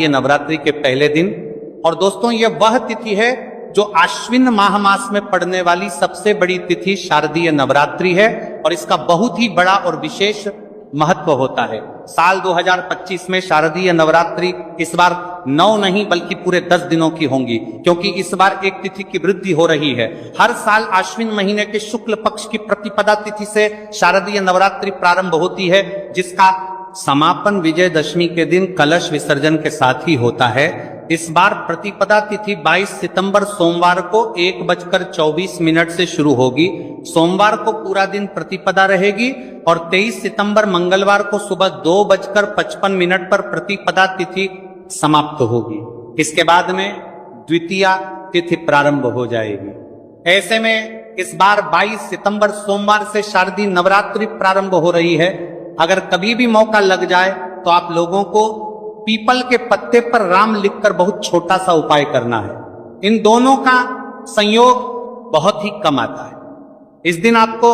ये नवरात्रि के पहले दिन। और दोस्तों ये वह तिथि है जो आश्विन माह मास में पड़ने वाली सबसे बड़ी तिथि शारदीय नवरात्रि है और इसका बहुत ही बड़ा और विशेष महत्व होता है। साल 2025 में शारदीय नवरात्रि इस बार 9 नहीं बल्कि पूरे 10 दिनों की होंगी, क्योंकि इस बार एक तिथि की वृद्धि हो रही है। हर साल आश्विन महीने के शुक्ल पक्ष की प्रतिपदा तिथि से शारदीय नवरात्रि प्रारंभ होती है, जिसका समापन विजयदशमी के दिन कलश विसर्जन के साथ ही होता है। इस बार प्रतिपदा तिथि 22 सितंबर सोमवार को 1:24 से शुरू होगी। सोमवार को पूरा दिन प्रतिपदा रहेगी और 23 सितंबर मंगलवार को सुबह 2:55 पर प्रतिपदा तिथि समाप्त होगी। इसके बाद में द्वितीया तिथि प्रारंभ हो जाएगी। ऐसे में इस बार 22 सितंबर सोमवार से शारदीय नवरात्रि प्रारंभ हो रही है। अगर कभी भी मौका लग जाए तो आप लोगों को पीपल के पत्ते पर राम लिखकर बहुत छोटा सा उपाय करना है। इन दोनों का संयोग बहुत ही कम आता है। इस दिन आपको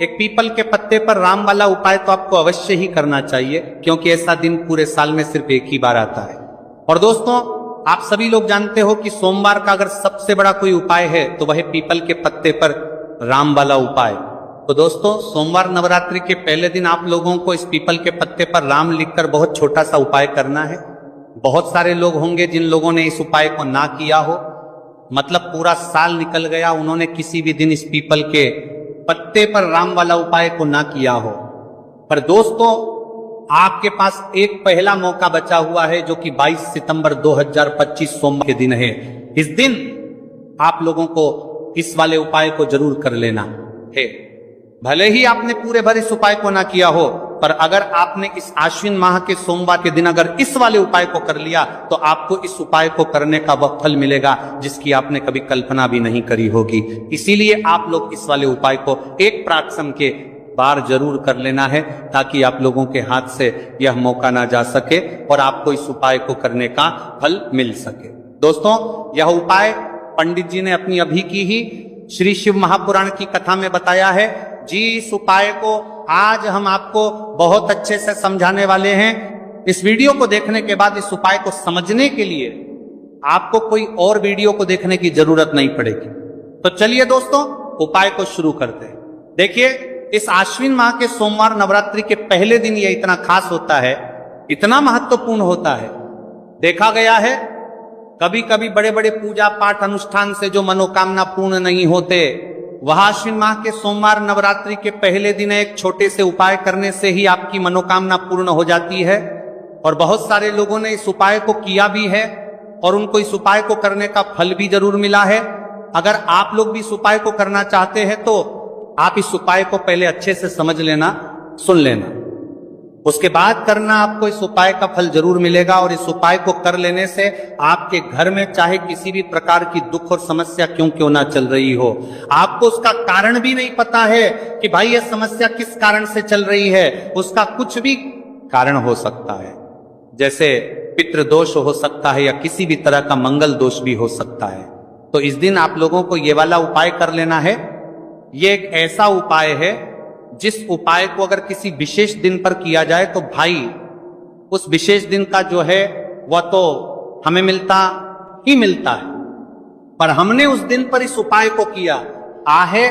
एक पीपल के पत्ते पर राम वाला उपाय तो आपको अवश्य ही करना चाहिए, क्योंकि ऐसा दिन पूरे साल में सिर्फ एक ही बार आता है। और दोस्तों आप सभी लोग जानते हो कि सोमवार का अगर सबसे बड़ा कोई उपाय है तो वह पीपल के पत्ते पर राम वाला उपाय। तो दोस्तों सोमवार नवरात्रि के पहले दिन आप लोगों को इस पीपल के पत्ते पर राम लिखकर बहुत छोटा सा उपाय करना है। बहुत सारे लोग होंगे जिन लोगों ने इस उपाय को ना किया हो, मतलब पूरा साल निकल गया, उन्होंने किसी भी दिन इस पीपल के पत्ते पर राम वाला उपाय को ना किया हो। पर दोस्तों आपके पास एक पहला मौका बचा हुआ है, जो कि 22 सितंबर 2025 सोमवार के दिन है। इस दिन आप लोगों को इस वाले उपाय को जरूर कर लेना है। भले ही आपने पूरे भर इस उपाय को ना किया हो, पर अगर आपने इस आश्विन माह के सोमवार के दिन अगर इस वाले उपाय को कर लिया तो आपको इस उपाय को करने का वह फल मिलेगा जिसकी आपने कभी कल्पना भी नहीं करी होगी। इसीलिए आप लोग इस वाले उपाय को एक प्राक्षम के बार जरूर कर लेना है, ताकि आप लोगों के हाथ से यह मौका ना जा सके और आपको इस उपाय को करने का फल मिल सके। दोस्तों यह उपाय पंडित जी ने अपनी अभी की ही श्री शिव महापुराण की कथा में बताया है जी। इस उपाय को आज हम आपको बहुत अच्छे से समझाने वाले हैं। इस वीडियो को देखने के बाद इस उपाय को समझने के लिए आपको कोई और वीडियो को देखने की जरूरत नहीं पड़ेगी। तो चलिए दोस्तों उपाय को शुरू करते हैं। देखिए इस आश्विन माह के सोमवार नवरात्रि के पहले दिन ये इतना खास होता है, इतना महत्वपूर्ण होता है। देखा गया है कभी कभी बड़े बड़े पूजा पाठ अनुष्ठान से जो मनोकामना पूर्ण नहीं होते, वह आश्विन माह के सोमवार नवरात्रि के पहले दिन एक छोटे से उपाय करने से ही आपकी मनोकामना पूर्ण हो जाती है। और बहुत सारे लोगों ने इस उपाय को किया भी है और उनको इस उपाय को करने का फल भी जरूर मिला है। अगर आप लोग भी इस उपाय को करना चाहते हैं तो आप इस उपाय को पहले अच्छे से समझ लेना, सुन लेना, उसके बाद करना, आपको इस उपाय का फल जरूर मिलेगा। और इस उपाय को कर लेने से आपके घर में चाहे किसी भी प्रकार की दुख और समस्या क्यों ना चल रही हो, आपको उसका कारण भी नहीं पता है कि भाई ये समस्या किस कारण से चल रही है, उसका कुछ भी कारण हो सकता है, जैसे पितृदोष हो सकता है या किसी भी तरह का मंगल दोष भी हो सकता है। तो इस दिन आप लोगों को ये वाला उपाय कर लेना है। ये एक ऐसा उपाय है जिस उपाय को अगर किसी विशेष दिन पर किया जाए तो भाई उस विशेष दिन का जो है वह तो हमें मिलता ही मिलता है, पर हमने उस दिन पर इस उपाय को किया आहे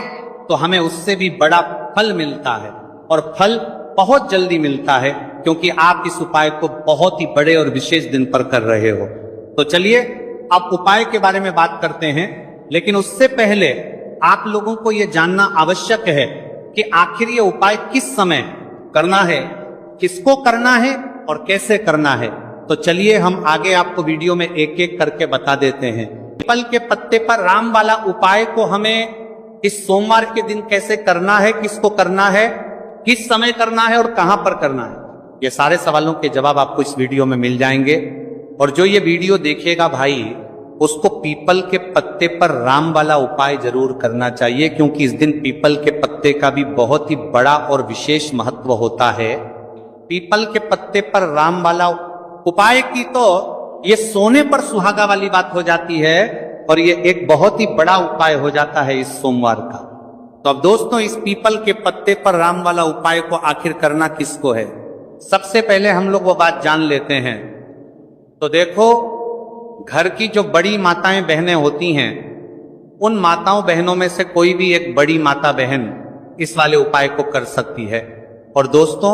तो हमें उससे भी बड़ा फल मिलता है, और फल बहुत जल्दी मिलता है, क्योंकि आप इस उपाय को बहुत ही बड़े और विशेष दिन पर कर रहे हो। तो चलिए अब उपाय के बारे में बात करते हैं, लेकिन उससे पहले आप लोगों को यह जानना आवश्यक है कि आखिर ये उपाय किस समय करना है, किसको करना है और कैसे करना है। तो चलिए हम आगे आपको वीडियो में एक एक करके बता देते हैं। पीपल के पत्ते पर राम वाला उपाय को हमें इस सोमवार के दिन कैसे करना है, किसको करना है, किस समय करना है और कहां पर करना है, ये सारे सवालों के जवाब आपको इस वीडियो में मिल जाएंगे। और जो ये वीडियो देखेगा भाई उसको पीपल के पत्ते पर राम वाला उपाय जरूर करना चाहिए, क्योंकि इस दिन पीपल के पत्ते का भी बहुत ही बड़ा और विशेष महत्व होता है। पीपल के पत्ते पर राम वाला उपाय की तो ये सोने पर सुहागा वाली बात हो जाती है, और ये एक बहुत ही बड़ा उपाय हो जाता है इस सोमवार का। तो अब दोस्तों इस पीपल के पत्ते पर राम वाला उपाय को आखिर करना किसको है, सबसे पहले हम लोग वो बात जान लेते हैं तो देखो, घर की जो बड़ी माताएं बहनें होती हैं, उन माताओं बहनों में से कोई भी एक बड़ी माता बहन इस वाले उपाय को कर सकती है। और दोस्तों,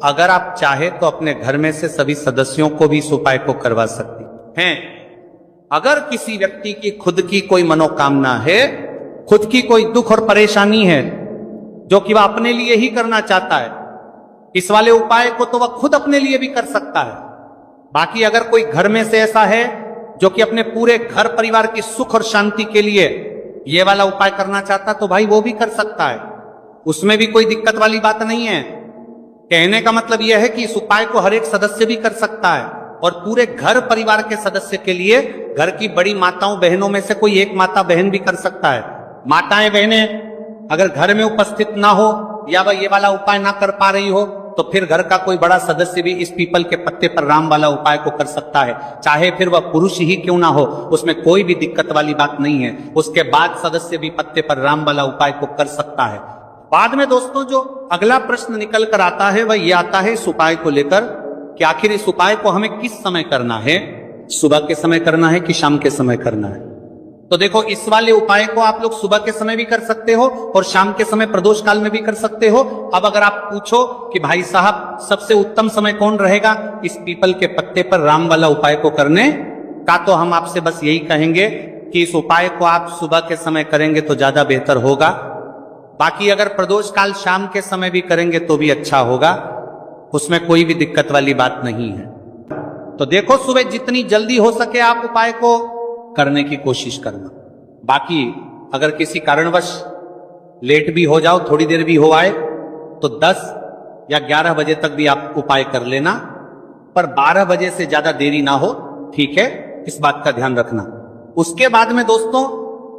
अगर आप चाहे तो अपने घर में से सभी सदस्यों को भी इस उपाय को करवा सकती हैं। अगर किसी व्यक्ति की खुद की कोई मनोकामना है, खुद की कोई दुख और परेशानी है जो कि वह अपने लिए ही करना चाहता है, इस वाले उपाय को तो वह खुद अपने लिए भी कर सकता है। बाकी अगर कोई घर में से ऐसा है जो कि अपने पूरे घर परिवार की सुख और शांति के लिए ये वाला उपाय करना चाहता, तो भाई वो भी कर सकता है, उसमें भी कोई दिक्कत वाली बात नहीं है। कहने का मतलब यह है कि इस उपाय को हर एक सदस्य भी कर सकता है, और पूरे घर परिवार के सदस्य के लिए घर की बड़ी माताओं बहनों में से कोई एक माता बहन भी कर सकता है। माताएं बहनें अगर घर में उपस्थित ना हो या वह ये वाला उपाय ना कर पा रही हो, तो फिर घर का कोई बड़ा सदस्य भी इस पीपल के पत्ते पर राम वाला उपाय को कर सकता है, चाहे फिर वह पुरुष ही क्यों ना हो, उसमें कोई भी दिक्कत वाली बात नहीं है। उसके बाद सदस्य भी पत्ते पर राम वाला उपाय को कर सकता है। बाद में दोस्तों, जो अगला प्रश्न निकल कर आता है वह यह आता है इस उपाय को लेकर कि आखिर इस उपाय को हमें किस समय करना है, सुबह के समय करना है कि शाम के समय करना है। तो देखो, इस वाले उपाय को आप लोग सुबह के समय भी कर सकते हो और शाम के समय प्रदोष काल में भी कर सकते हो। अब अगर आप पूछो कि भाई साहब सबसे उत्तम समय कौन रहेगा इस पीपल के पत्ते पर राम वाला उपाय को करने का, तो हम आपसे बस यही कहेंगे कि इस उपाय को आप सुबह के समय करेंगे तो ज्यादा बेहतर होगा। बाकी अगर प्रदोष काल शाम के समय भी करेंगे तो भी अच्छा होगा, उसमें कोई भी दिक्कत वाली बात नहीं है। तो देखो, सुबह जितनी जल्दी हो सके आप उपाय को करने की कोशिश करना। बाकी अगर किसी कारणवश लेट भी हो जाओ, थोड़ी देर भी हो आए, तो 10 या 11 बजे तक भी आप उपाय कर लेना, पर 12 बजे से ज्यादा देरी ना हो, ठीक है, इस बात का ध्यान रखना। उसके बाद में दोस्तों,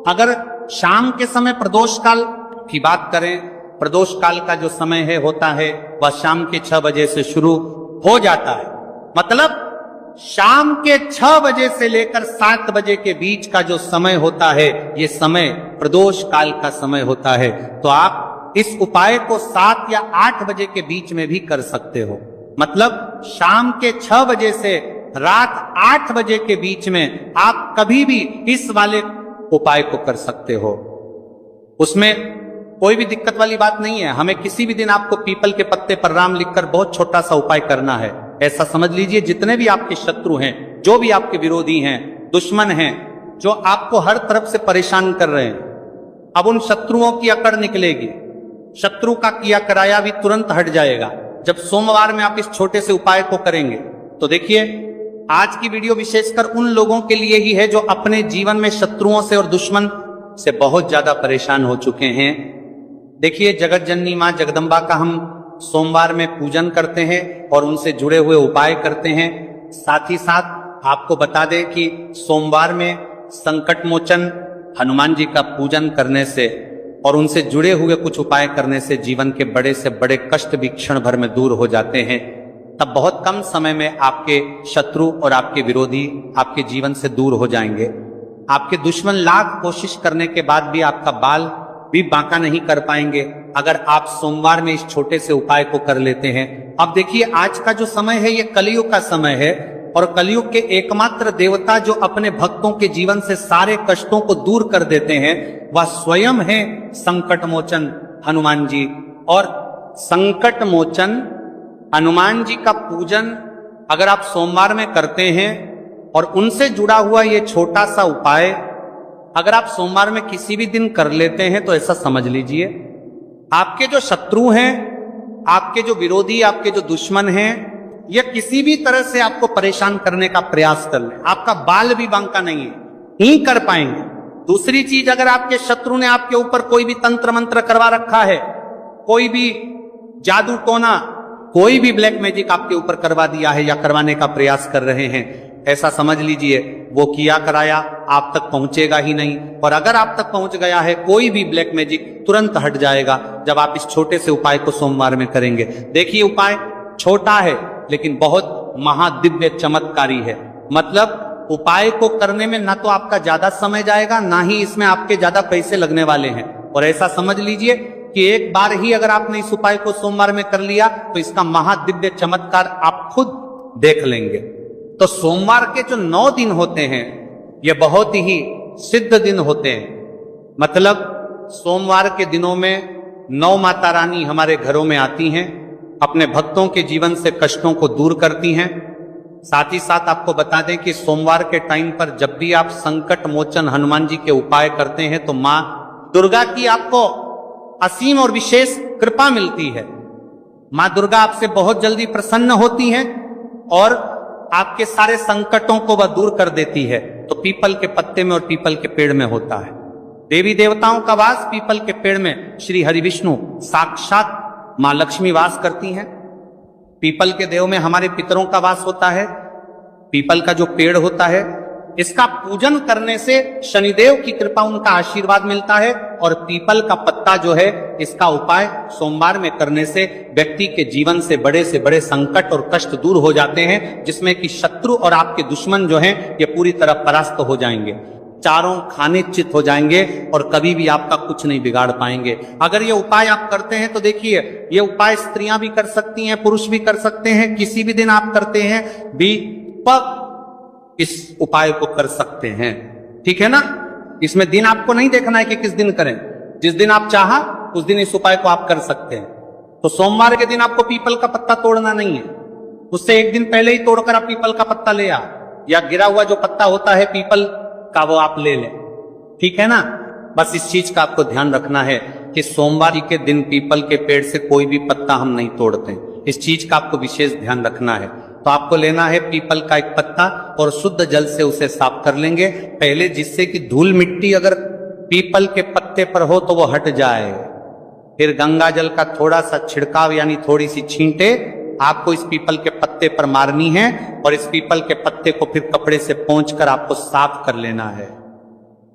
अगर शाम के समय प्रदोष काल की बात करें, प्रदोष काल का जो समय है होता है वह शाम के 6 बजे से शुरू हो जाता है। मतलब शाम के 6 बजे से लेकर 7 बजे के बीच का जो समय होता है, ये समय प्रदोष काल का समय होता है। तो आप इस उपाय को 7 या 8 बजे के बीच में भी कर सकते हो। मतलब शाम के 6 बजे से रात 8 बजे के बीच में आप कभी भी इस वाले उपाय को कर सकते हो, उसमें कोई भी दिक्कत वाली बात नहीं है। हमें किसी भी दिन आपको पीपल के पत्ते पर राम लिखकर बहुत छोटा सा उपाय करना है। ऐसा समझ लीजिए, जितने भी आपके शत्रु हैं, जो भी आपके विरोधी हैं, दुश्मन हैं, जो आपको हर तरफ से परेशान कर रहे हैं, अब उन शत्रुओं की अकड़ निकलेगी। शत्रु का किया कराया भी तुरंत हट जाएगा जब सोमवार में आप इस छोटे से उपाय को करेंगे। तो देखिए, आज की वीडियो विशेषकर उन लोगों के लिए ही है जो अपने जीवन में शत्रुओं से और दुश्मन से बहुत ज्यादा परेशान हो चुके हैं। देखिए, जगत जननी मां जगदम्बा का हम सोमवार में पूजन करते हैं और उनसे जुड़े हुए उपाय करते हैं। साथ ही साथ आपको बता दें कि सोमवार में संकट मोचन हनुमान जी का पूजन करने से और उनसे जुड़े हुए कुछ उपाय करने से जीवन के बड़े से बड़े कष्ट भी क्षण भर में दूर हो जाते हैं। तब बहुत कम समय में आपके शत्रु और आपके विरोधी आपके जीवन से दूर हो जाएंगे। आपके दुश्मन लाख कोशिश करने के बाद भी आपका बाल भी बांका नहीं कर पाएंगे अगर आप सोमवार में इस छोटे से उपाय को कर लेते हैं। अब देखिए, आज का जो समय है ये कलयुग का समय है, और कलयुग के एकमात्र देवता जो अपने भक्तों के जीवन से सारे कष्टों को दूर कर देते हैं वह स्वयं है संकट मोचन हनुमान जी। और संकट मोचन हनुमान जी का पूजन अगर आप सोमवार में करते हैं और उनसे जुड़ा हुआ ये छोटा सा उपाय अगर आप सोमवार में किसी भी दिन कर लेते हैं, तो ऐसा समझ लीजिए आपके जो शत्रु हैं, आपके जो विरोधी, आपके जो दुश्मन हैं, ये किसी भी तरह से आपको परेशान करने का प्रयास कर ले, आपका बाल भी बांका नहीं ही कर पाएंगे। दूसरी चीज, अगर आपके शत्रु ने आपके ऊपर कोई भी तंत्र मंत्र करवा रखा है, कोई भी जादू टोना, कोई भी ब्लैक मैजिक आपके ऊपर करवा दिया है या करवाने का प्रयास कर रहे हैं, ऐसा समझ लीजिए वो किया कराया आप तक पहुंचेगा ही नहीं। और अगर आप तक पहुंच गया है कोई भी ब्लैक मैजिक, तुरंत हट जाएगा जब आप इस छोटे से उपाय को सोमवार में करेंगे। देखिए, उपाय छोटा है लेकिन बहुत महादिव्य चमत्कारी है। मतलब उपाय को करने में ना तो आपका ज्यादा समय जाएगा, ना ही इसमें आपके ज्यादा पैसे लगने वाले हैं। और ऐसा समझ लीजिए कि एक बार ही अगर आपने इस उपाय को सोमवार में कर लिया तो इसका महादिव्य चमत्कार आप खुद देख लेंगे। तो सोमवार के जो 9 दिन होते हैं ये बहुत ही सिद्ध दिन होते हैं। मतलब सोमवार के दिनों में 9 माता रानी हमारे घरों में आती हैं, अपने भक्तों के जीवन से कष्टों को दूर करती हैं। साथ ही साथ आपको बता दें कि सोमवार के टाइम पर जब भी आप संकट मोचन हनुमान जी के उपाय करते हैं तो मां दुर्गा की आपको असीम और विशेष कृपा मिलती है। मां दुर्गा आपसे बहुत जल्दी प्रसन्न होती हैं और आपके सारे संकटों को वह दूर कर देती है। तो पीपल के पत्ते में और पीपल के पेड़ में होता है। देवी देवताओं का वास पीपल के पेड़ में श्री हरि विष्णु साक्षात मां लक्ष्मी वास करती हैं। पीपल के देव में हमारे पितरों का वास होता है। पीपल का जो पेड़ होता है इसका पूजन करने से शनिदेव की कृपा, उनका आशीर्वाद मिलता है। और पीपल का पत्ता जो है इसका उपाय सोमवार में करने से व्यक्ति के जीवन से बड़े संकट और कष्ट दूर हो जाते हैं, जिसमें कि शत्रु और आपके दुश्मन जो हैं ये पूरी तरह परास्त हो जाएंगे, चारों खाने चित हो जाएंगे और कभी भी आपका कुछ नहीं बिगाड़ पाएंगे। अगर ये उपाय आप करते हैं तो देखिए ये उपाय स्त्रियां भी कर सकती हैं, पुरुष भी कर सकते हैं। किसी भी दिन आप करते हैं भी इस उपाय को कर सकते हैं, ठीक है ना। इसमें दिन आपको नहीं देखना है कि किस दिन करें, जिस दिन आप चाहा उस दिन इस उपाय को आप कर सकते हैं। तो सोमवार के दिन आपको पीपल का पत्ता तोड़ना नहीं है, उससे एक दिन पहले ही तोड़कर आप पीपल का पत्ता ले आ, या गिरा हुआ जो पत्ता होता है पीपल का वो आप ले लें, ठीक है ना। बस इस चीज का आपको ध्यान रखना है कि सोमवार के दिन पीपल के पेड़ से कोई भी पत्ता हम नहीं तोड़ते। इस चीज का आपको विशेष ध्यान रखना है। तो आपको लेना है पीपल का एक पत्ता और शुद्ध जल से उसे साफ कर लेंगे पहले, जिससे कि धूल मिट्टी अगर पीपल के पत्ते पर हो तो वो हट जाए। फिर गंगा जल का थोड़ा सा छिड़काव यानी थोड़ी सी छींटे आपको इस पीपल के पत्ते पर मारनी है और इस पीपल के पत्ते को फिर कपड़े से पोंछकर आपको साफ कर लेना है,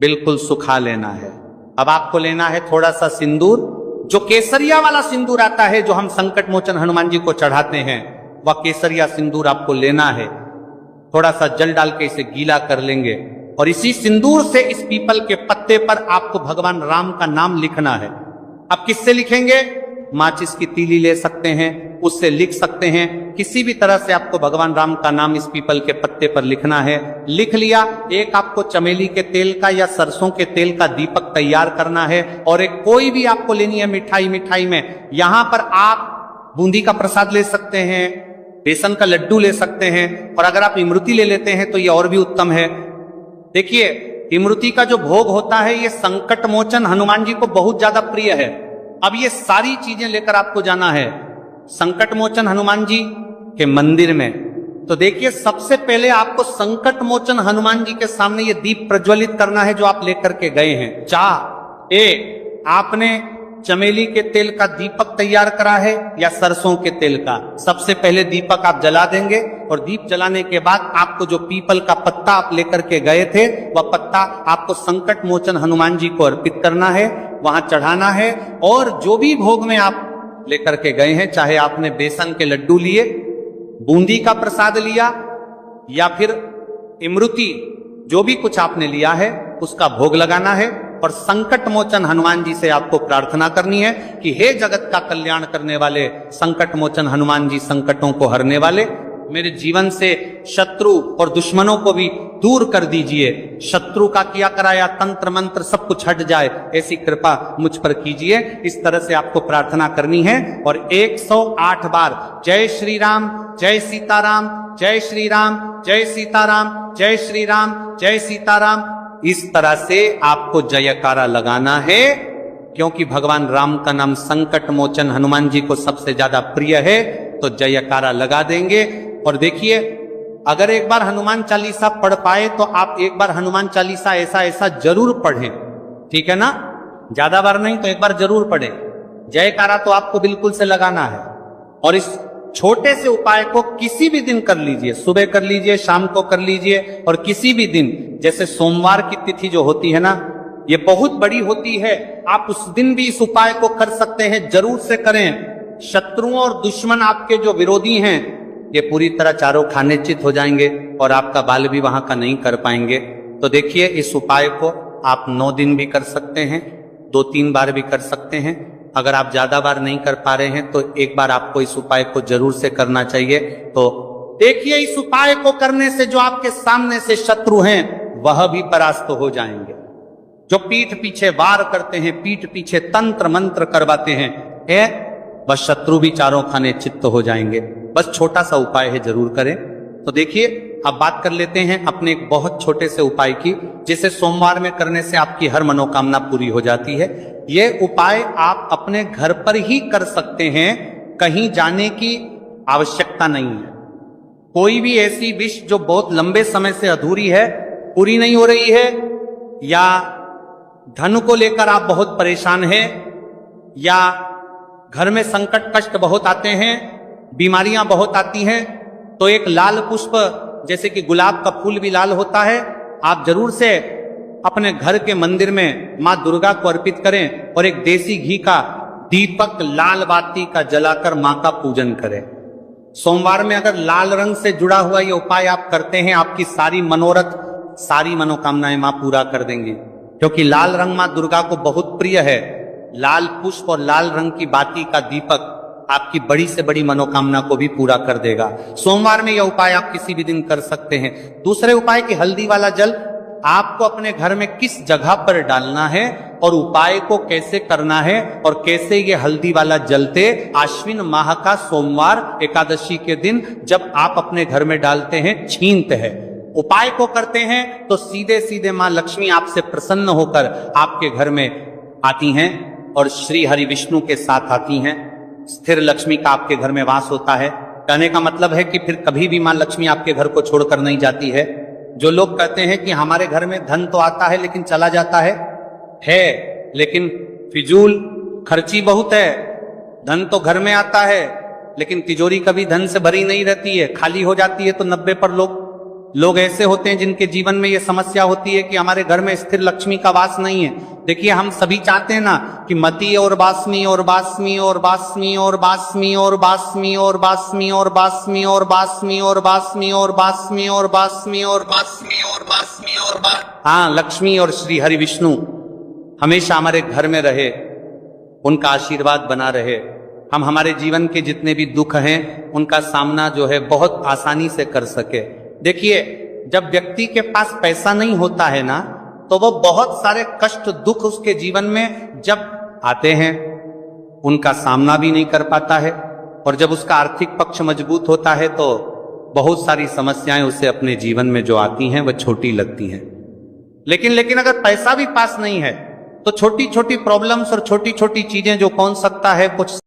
बिल्कुल सुखा लेना है। अब आपको लेना है थोड़ा सा सिंदूर, जो केसरिया वाला सिंदूर आता है जो हम संकट मोचन हनुमान जी को चढ़ाते हैं, वह केसरिया सिंदूर आपको लेना है। थोड़ा सा जल डाल के इसे गीला कर लेंगे और इसी सिंदूर से इस पीपल के पत्ते पर आपको भगवान राम का नाम लिखना है। अब किससे लिखेंगे? माचिस की तीली ले सकते हैं, उससे लिख सकते हैं। किसी भी तरह से आपको भगवान राम का नाम इस पीपल के पत्ते पर लिखना है। लिख लिया, एक आपको चमेली के तेल का या सरसों के तेल का दीपक तैयार करना है और एक कोई भी आपको लेनी है मिठाई में। यहां पर आप बूंदी का प्रसाद ले सकते हैं, बेसन का लड्डू ले सकते हैं और अगर आप इमरती ले लेते हैं तो ये और भी उत्तम है। देखिए इमरती का जो भोग होता है ये संकट मोचन हनुमान जी को बहुत ज्यादा प्रिय है। अब ये सारी चीजें लेकर आपको जाना है संकट मोचन हनुमान जी के मंदिर में। तो देखिए सबसे पहले आपको संकट मोचन हनुमान जी के सामने ये दीप प्रज्वलित करना है जो आप लेकर के गए हैं। आपने चमेली के तेल का दीपक तैयार करा है या सरसों के तेल का? सबसे पहले दीपक आप जला देंगे और दीप जलाने के बाद आपको जो पीपल का पत्ता आप लेकर के गए थे वह पत्ता आपको संकट मोचन हनुमान जी को अर्पित करना है, वहां चढ़ाना है। और जो भी भोग में आप लेकर के गए हैं, चाहे आपने बेसन के लड्डू लिए, बूंदी का प्रसाद लिया या फिर इमरती, जो भी कुछ आपने लिया है उसका भोग लगाना है और संकट मोचन हनुमान जी से आपको प्रार्थना करनी है कि हे जगत का कल्याण करने वाले संकट मोचन हनुमान जी, संकटों को हरने वाले, मेरे जीवन से शत्रु और दुश्मनों को भी दूर कर दीजिए। शत्रु का किया कराया तंत्र मंत्र सब कुछ हट जाए, ऐसी कृपा मुझ पर कीजिए। इस तरह से आपको प्रार्थना करनी है और 108 बार जय श्री राम, जय सीताराम, जय श्री राम, जय सीताराम, जय श्री राम, जय सीताराम, इस तरह से आपको जयकारा लगाना है। क्योंकि भगवान राम का नाम संकट मोचन हनुमान जी को सबसे ज्यादा प्रिय है, तो जयकारा लगा देंगे। और देखिए अगर एक बार हनुमान चालीसा पढ़ पाए तो आप एक बार हनुमान चालीसा ऐसा जरूर पढ़ें, ठीक है ना। ज्यादा बार नहीं तो एक बार जरूर पढ़ें। जयकारा तो आपको बिल्कुल से लगाना है और इस छोटे से उपाय को किसी भी दिन कर लीजिए, सुबह कर लीजिए, शाम को कर लीजिए और किसी भी दिन। जैसे सोमवार की तिथि जो होती है ना, ये बहुत बड़ी होती है, आप उस दिन भी इस उपाय को कर सकते हैं, जरूर से करें। शत्रुओं और दुश्मन आपके जो विरोधी हैं ये पूरी तरह चारों खाने चित हो जाएंगे और आपका बाल भी वहां का नहीं कर पाएंगे। तो देखिए इस उपाय को आप 9 दिन भी कर सकते हैं, 2-3 बार भी कर सकते हैं। अगर आप ज्यादा बार नहीं कर पा रहे हैं तो एक बार आपको इस उपाय को जरूर से करना चाहिए। तो देखिए इस उपाय को करने से जो आपके सामने से शत्रु हैं वह भी परास्त हो जाएंगे। जो पीठ पीछे वार करते हैं, पीठ पीछे तंत्र मंत्र करवाते हैं, बस शत्रु भी चारों खाने चित्त हो जाएंगे। बस छोटा सा उपाय है, जरूर करें। तो देखिए अब बात कर लेते हैं अपने एक बहुत छोटे से उपाय की, जिसे सोमवार में करने से आपकी हर मनोकामना पूरी हो जाती है। यह उपाय आप अपने घर पर ही कर सकते हैं, कहीं जाने की आवश्यकता नहीं है। कोई भी ऐसी विश जो बहुत लंबे समय से अधूरी है, पूरी नहीं हो रही है, या धन को लेकर आप बहुत परेशान हैं, या घर में संकट कष्ट बहुत आते हैं, बीमारियां बहुत आती हैं, तो एक लाल पुष्प जैसे कि गुलाब का फूल भी लाल होता है, आप जरूर से अपने घर के मंदिर में मां दुर्गा को अर्पित करें और एक देसी घी का दीपक लाल बाती का जलाकर मां का पूजन करें। सोमवार में अगर लाल रंग से जुड़ा हुआ ये उपाय आप करते हैं, आपकी सारी मनोरथ, सारी मनोकामनाएं मां पूरा कर देंगी, क्योंकि लाल रंग मां दुर्गा को बहुत प्रिय है। लाल पुष्प और लाल रंग की बाती का दीपक आपकी बड़ी से बड़ी मनोकामना को भी पूरा कर देगा। सोमवार में यह उपाय आप किसी भी दिन कर सकते हैं। दूसरे उपाय की हल्दी वाला जल आपको अपने घर में किस जगह पर डालना है और उपाय को कैसे करना है और कैसे ये हल्दी वाला जलते आश्विन माह का सोमवार एकादशी के दिन जब आप अपने घर में डालते हैं, छीनते हैं, उपाय को करते हैं, तो सीधे सीधे मां लक्ष्मी आपसे प्रसन्न होकर आपके घर में आती हैं और श्री हरि विष्णु के साथ आती हैं। स्थिर लक्ष्मी का आपके घर में वास होता है। कहने का मतलब है कि फिर कभी भी मां लक्ष्मी आपके घर को छोड़कर नहीं जाती है। जो लोग कहते हैं कि हमारे घर में धन तो आता है लेकिन चला जाता है लेकिन फिजूल खर्ची बहुत है। धन तो घर में आता है लेकिन तिजोरी कभी धन से भरी नहीं रहती है, खाली हो जाती है। तो 90% लोग ऐसे होते हैं जिनके जीवन में यह समस्या होती है कि हमारे घर में स्थिर लक्ष्मी का वास नहीं है। देखिए हम सभी चाहते हैं ना कि मती और बासमी और बासमी और बासमी और बासमी और बासमी और बासमी और बासमी और बासमी और बासमी और बासमी और बासमी और बासमी और बासमी और हाँ, लक्ष्मी और श्री हरि विष्णु हमेशा हमारे घर में रहे, उनका आशीर्वाद बना रहे। हम हमारे जीवन के जितने भी दुख हैं उनका सामना जो है बहुत आसानी से कर सके। देखिए जब व्यक्ति के पास पैसा नहीं होता है ना, तो वो बहुत सारे कष्ट दुख उसके जीवन में जब आते हैं उनका सामना भी नहीं कर पाता है, और जब उसका आर्थिक पक्ष मजबूत होता है तो बहुत सारी समस्याएं उसे अपने जीवन में जो आती हैं वह छोटी लगती हैं। लेकिन अगर पैसा भी पास नहीं है तो छोटी छोटी प्रॉब्लम्स और छोटी छोटी चीजें जो कौन सकता है कुछ